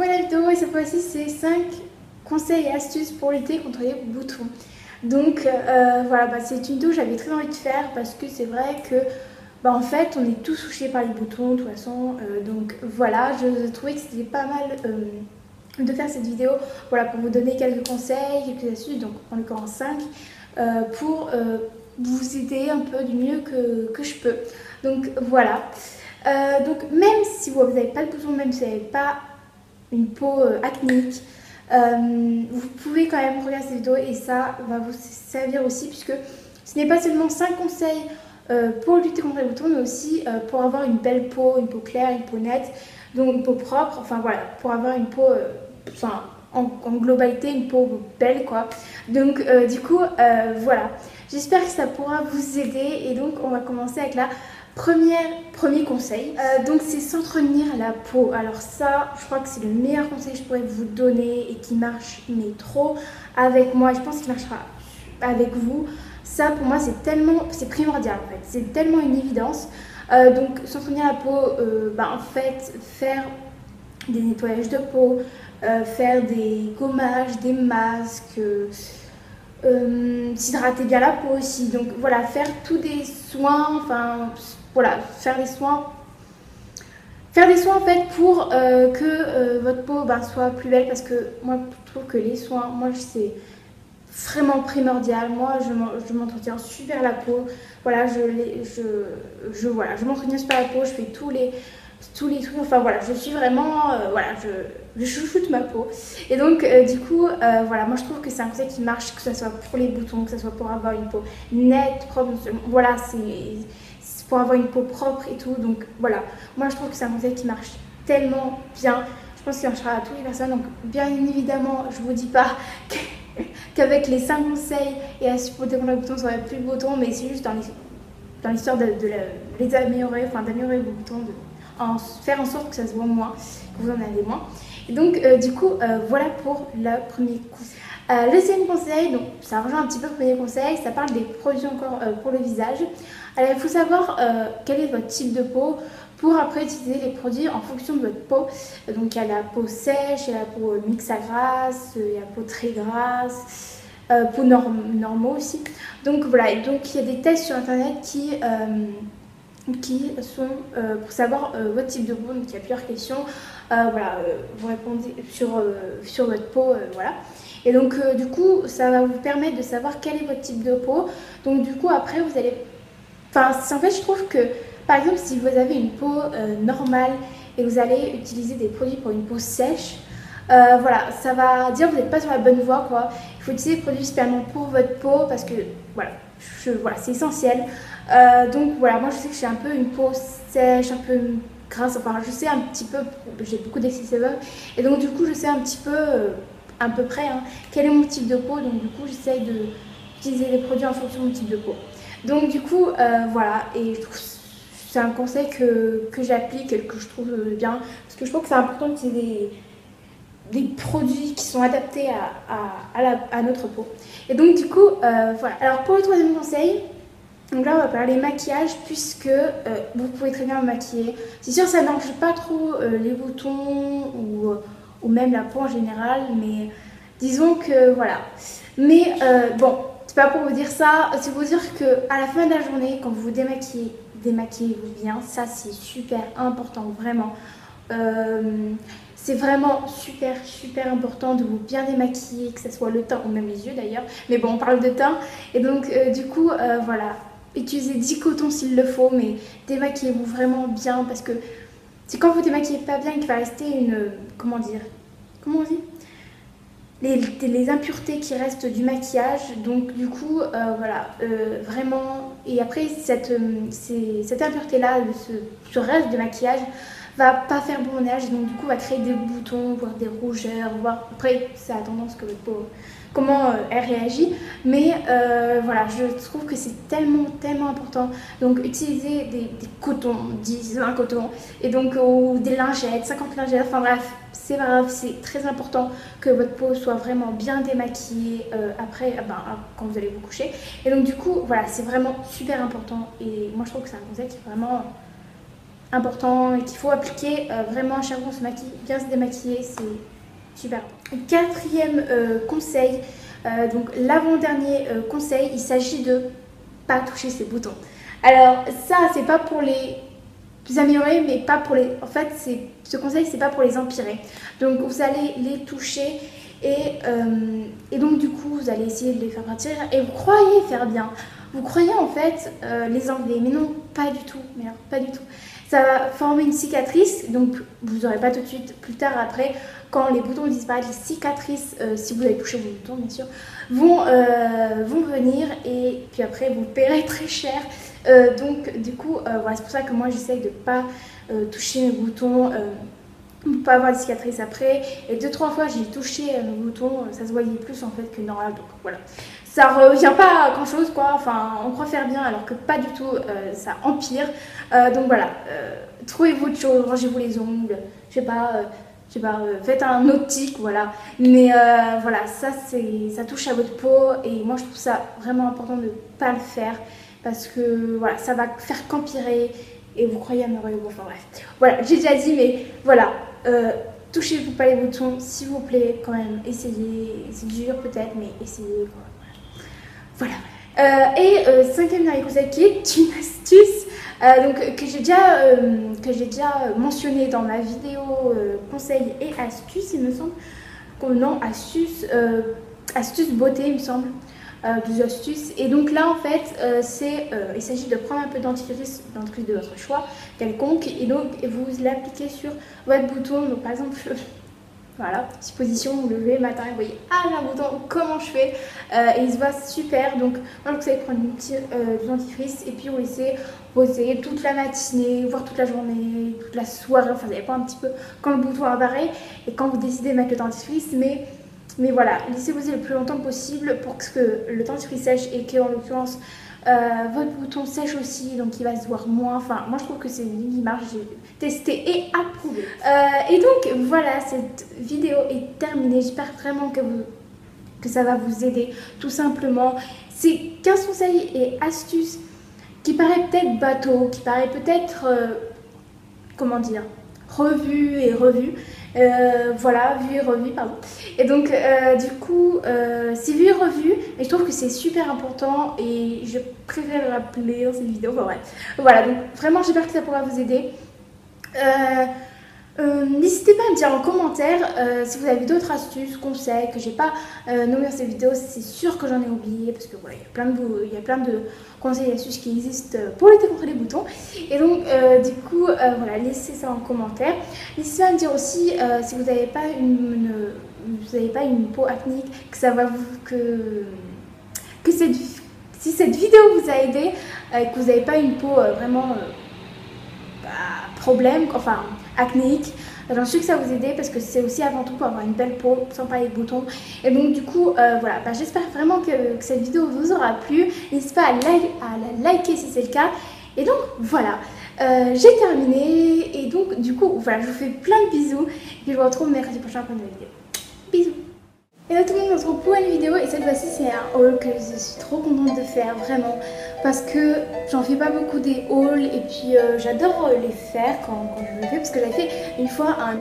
nouvelle vidéo et cette fois-ci c'est 5 conseils et astuces pour lutter contre les boutons. Donc voilà, c'est une vidéo que j'avais très envie de faire parce que c'est vrai que en fait on est tous touchés par les boutons de toute façon. Donc voilà, je trouvais que c'était pas mal de faire cette vidéo voilà, pour vous donner quelques conseils, quelques astuces, donc en l'occurrence 5, pour vous aider un peu du mieux que je peux. Donc voilà. Donc même si vous n'avez pas de boutons, même si vous n'avez pas une peau acnéique, vous pouvez quand même regarder cette vidéo et ça va vous servir aussi, puisque ce n'est pas seulement 5 conseils pour lutter contre les boutons, mais aussi pour avoir une belle peau, une peau claire, une peau nette, donc une peau propre, enfin voilà, pour avoir une peau, en globalité, une peau belle quoi. Donc du coup, voilà, j'espère que ça pourra vous aider et donc on va commencer avec la premier conseil, donc c'est s'entretenir la peau. Alors ça, je crois que c'est le meilleur conseil que je pourrais vous donner et qui marche mais trop avec moi. Je pense qu'il marchera avec vous. Ça pour moi c'est primordial en fait. C'est tellement une évidence. Donc s'entretenir la peau, en fait faire des nettoyages de peau, faire des gommages, des masques. S'hydrater bien la peau aussi, donc voilà, faire tous des soins, enfin voilà, faire des soins en fait pour que votre peau soit plus belle, parce que moi je trouve que les soins, moi c'est vraiment primordial. Moi je m'entretiens super la peau, voilà, voilà, je m'entretiens super la peau, je fais tous les trucs, enfin voilà, je suis vraiment, voilà, je chouchoute ma peau. Et donc du coup, voilà, moi je trouve que c'est un conseil qui marche, que ce soit pour les boutons, que ce soit pour avoir une peau nette, propre, voilà, c'est pour avoir une peau propre et tout. Donc voilà, moi je trouve que c'est un conseil qui marche tellement bien. Je pense qu'il marchera à toutes les personnes. Donc bien évidemment, je vous dis pas qu'avec les 5 conseils et astuces pour découvrir les boutons, ça aurait plus de boutons, mais c'est juste dans l'histoire de les améliorer, enfin d'améliorer vos boutons, faire en sorte que ça se voit moins, que vous en avez moins. Et donc du coup, voilà pour le premier conseil. Le deuxième conseil, donc ça rejoint un petit peu le premier conseil, ça parle des produits encore pour le visage. Alors il faut savoir quel est votre type de peau pour après utiliser les produits en fonction de votre peau. Donc il y a la peau sèche, il y a la peau mix à grasse, il y a la peau très grasse, peau normaux aussi. Donc voilà, et donc il y a des tests sur internet qui sont pour savoir votre type de peau. Donc il y a plusieurs questions, voilà, vous répondez sur votre peau, voilà. Et donc du coup ça va vous permettre de savoir quel est votre type de peau. Donc du coup après vous allez, en fait je trouve que par exemple si vous avez une peau normale et vous allez utiliser des produits pour une peau sèche, voilà, ça va dire que vous n'êtes pas sur la bonne voie quoi. Il faut utiliser des produits spécialement pour votre peau, parce que voilà, voilà, c'est essentiel. Donc voilà, moi je sais que j'ai un peu une peau sèche, un peu grasse, enfin je sais un petit peu, j'ai beaucoup d'excès de sébum, et donc du coup je sais un petit peu, à peu près, quel est mon type de peau. Donc du coup j'essaye d'utiliser les produits en fonction de mon type de peau. Donc du coup voilà, et je trouve c'est un conseil que j'applique et que je trouve bien, parce que je trouve que c'est important d'utiliser des produits qui sont adaptés à notre peau. Et donc du coup voilà. Alors pour le troisième conseil, donc là on va parler maquillage, puisque vous pouvez très bien vous maquiller. C'est sûr ça n'arrange pas trop les boutons ou même la peau en général, mais disons que voilà. Mais bon, c'est pas pour vous dire ça, c'est pour vous dire que à la fin de la journée, quand vous vous démaquillez, démaquillez-vous bien. Ça c'est super important, vraiment. C'est vraiment super important de vous bien démaquiller, que ce soit le teint ou même les yeux d'ailleurs. Mais bon, on parle de teint. Et donc du coup, voilà, utilisez 10 cotons s'il le faut, mais démaquillez-vous vraiment bien, parce que c'est quand vous démaquillez pas bien qu'il va rester une, comment on dit, les impuretés qui restent du maquillage. Donc du coup voilà, vraiment, et après cette impureté là, ce reste de maquillage va pas faire bon ménage, donc du coup va créer des boutons, voire des rougeurs, voire après ça a tendance que votre peau, comment elle réagit. Mais voilà, je trouve que c'est tellement important. Donc utilisez des cotons, 10, 20 cotons, et donc ou des lingettes, 50 lingettes, enfin bref, c'est pas grave, c'est très important que votre peau soit vraiment bien démaquillée après, quand vous allez vous coucher. Et donc du coup voilà, c'est vraiment super important, et moi je trouve que c'est un conseil qui est vraiment important et qu'il faut appliquer vraiment à chaque fois qu'on se maquille, bien se démaquiller, c'est super. Quatrième conseil, donc l'avant-dernier conseil, il s'agit de pas toucher ses boutons. Alors ça, c'est pas pour les améliorer, mais pas pour les... En fait, ce conseil, c'est pas pour les empirer. Donc vous allez les toucher et donc du coup, vous allez essayer de les faire partir et vous croyez faire bien. Vous croyez en fait les enlever, mais non, pas du tout. Mais non, pas du tout. Ça va former une cicatrice, donc vous n'aurez pas tout de suite, plus tard après, quand les boutons disparaissent, les cicatrices, si vous avez touché vos boutons bien sûr, vont venir et puis après vous paierez très cher. Donc du coup, voilà, c'est pour ça que moi j'essaye de ne pas toucher mes boutons, pour pas avoir de cicatrices après. Et 2-3 fois j'ai touché mes boutons, ça se voyait plus en fait que normal, donc voilà. Ça revient pas à grand chose quoi, enfin on croit faire bien alors que pas du tout, ça empire. Donc voilà, trouvez-vous autre chose, rangez-vous les ongles, je sais pas, faites un optique, voilà. Mais voilà, ça touche à votre peau et moi je trouve ça vraiment important de ne pas le faire parce que voilà, ça va faire qu'empirer et vous croyez à merveilleux. Enfin bref, voilà, j'ai déjà dit, mais voilà. Touchez-vous pas les boutons, s'il vous plaît, quand même, essayez. C'est dur peut-être, mais essayez. Voilà. Cinquième dernier conseil qui est une astuce donc, que j'ai déjà mentionné dans ma vidéo conseils et astuces, il me semble. Non, astuces beauté, il me semble. Des astuces. Et donc là, en fait, il s'agit de prendre un peu de dentifrice de votre choix, quelconque, et donc vous l'appliquez sur votre bouton. Donc par exemple, voilà, petite position, vous levez le matin et vous voyez, ah j'ai un bouton, comment je fais et il se voit super. Donc moi, vous savez prendre une petite dentifrice et puis vous laissez poser toute la matinée, voire toute la journée, toute la soirée, enfin ça dépend un petit peu quand le bouton apparaît et quand vous décidez de mettre le dentifrice, mais voilà, laissez poser le plus longtemps possible pour que le dentifrice sèche et que en l'occurrence votre bouton sèche aussi, donc il va se voir moins. Enfin, moi je trouve que c'est une ligne qui marche, j'ai testé et approuvé. Et donc voilà, cette vidéo est terminée. J'espère vraiment que ça va vous aider, tout simplement. C'est 15 conseils et astuces qui paraît peut-être bateau, qui paraît peut-être, comment dire, revu et revu. Voilà, vu et revu, pardon. Et donc, du coup, c'est vu et revu, mais je trouve que c'est super important et je préfère le rappeler dans cette vidéo. Enfin, bref. Voilà, donc vraiment, j'espère que ça pourra vous aider. N'hésitez pas à me dire en commentaire si vous avez d'autres astuces, conseils que j'ai pas nommés dans cette vidéo. C'est sûr que j'en ai oublié parce que voilà, il y a plein de conseils et astuces qui existent pour lutter contre les boutons. Et donc du coup voilà, laissez ça en commentaire. N'hésitez pas à me dire aussi si vous n'avez pas une peau acnéique, que ça va si cette vidéo vous a aidé, que vous n'avez pas une peau vraiment problème, enfin acnéique, j'en suis que ça vous aider parce que c'est aussi avant tout pour avoir une belle peau sans parler de boutons. Et donc du coup voilà, j'espère vraiment que cette vidéo vous aura plu. N'hésitez pas à la liker si c'est le cas. Et donc voilà, j'ai terminé et donc du coup voilà, je vous fais plein de bisous et je vous retrouve mercredi prochain pour une nouvelle vidéo. Bisous. Et là tout le monde, on se retrouve pour une vidéo et cette fois-ci c'est un haul que je suis trop contente de faire, vraiment, parce que j'en fais pas beaucoup des hauls et puis j'adore les faire quand je le fais, parce que j'avais fait une fois un